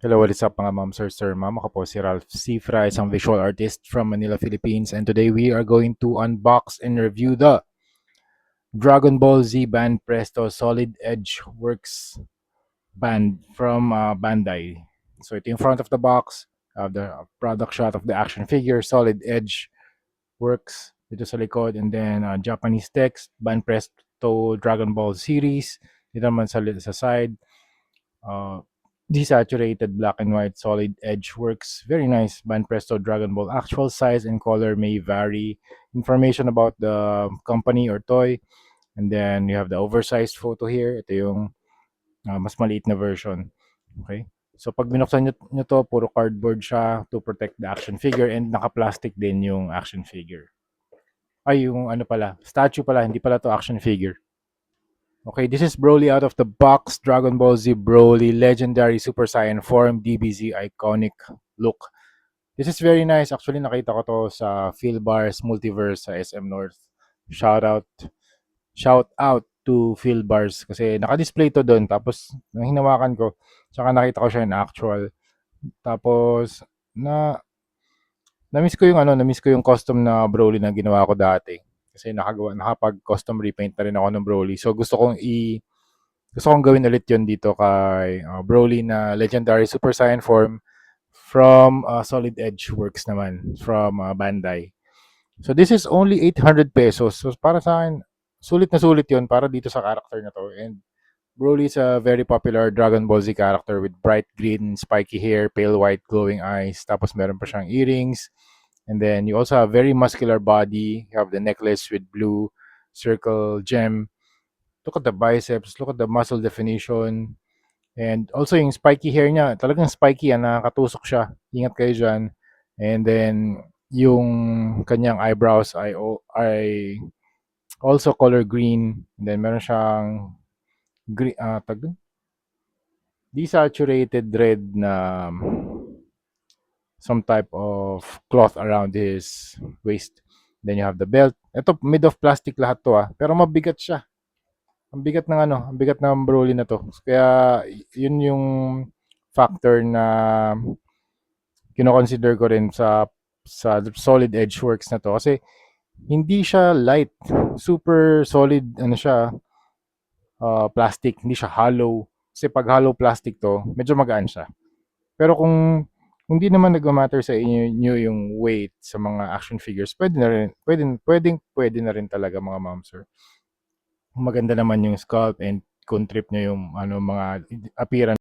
Hello, what is up mga ma'am, sir, ma'am? Ako po si Ralph Cifra, isang visual artist from Manila, Philippines. And today we are going to unbox and review the Dragon Ball Z Band Presto Solid Edge Works band from Bandai. So ito yung front of the box, the product shot of the action figure, Solid Edge Works dito sa likod. And then Japanese text, Band Presto Dragon Ball series. Dito naman sa side. Uh, Desaturated black and white solid edge works very nice. Banpresto Dragon Ball actual size and color may vary. Information about the company or toy, and then you have the oversized photo here. Ito yung mas maliit na version. Okay, so pag binuksan nyo to, puro cardboard siya to protect the action figure, and naka-plastic din yung action figure. Ay, yung ano pala, statue pala, hindi pala to action figure. Okay, this is Broly out of the box. Dragon Ball Z Broly, legendary Super Saiyan form, DBZ iconic look. This is very nice. Actually, nakita ko to sa Philbars Multiverse sa SM North. Shout out, shout out to Philbars kasi naka-display to doon. Tapos, nang hinawakan ko, tsaka nakita ko siya in actual. Tapos, na-miss ko yung na-miss ko yung custom na Broly na ginawa ko dati. Kasi nakapag-custom repaint na rin ako ng Broly. So, gusto kong gawin ulit yun dito kay Broly na legendary Super Saiyan form from Solid Edge Works naman from Bandai. So this is only 800 pesos. So para sa akin, sulit na sulit yun para dito sa character na to. And Broly is a very popular Dragon Ball Z character with bright green, spiky hair, pale white, glowing eyes. Tapos meron pa siyang earrings. And then you also have very muscular body. You have the necklace with blue circle gem. Look at the biceps, look at the muscle definition. And also yung spiky hair niya, talagang spiky yan, nakakatusok siya. Ingat kayo dyan. And then yung kanyang eyebrows ay also color green. And then meron siyang green, desaturated red na some type of cloth around his waist. Then you have the belt. Ito, made of plastic lahat to pero mabigat siya. Ang bigat ng Broly na to. Kaya yun yung factor na kino-consider ko rin sa solid edge works na to kasi hindi siya light, super solid siya, plastic, hindi siya hollow. Kasi pag hollow plastic to, medyo magaan siya. Pero kung di naman nagma-matter sa inyo yung weight sa mga action figures, pwede na rin talaga mga ma'am sir. Maganda naman yung sculpt and kung trip nyo yung mga appearance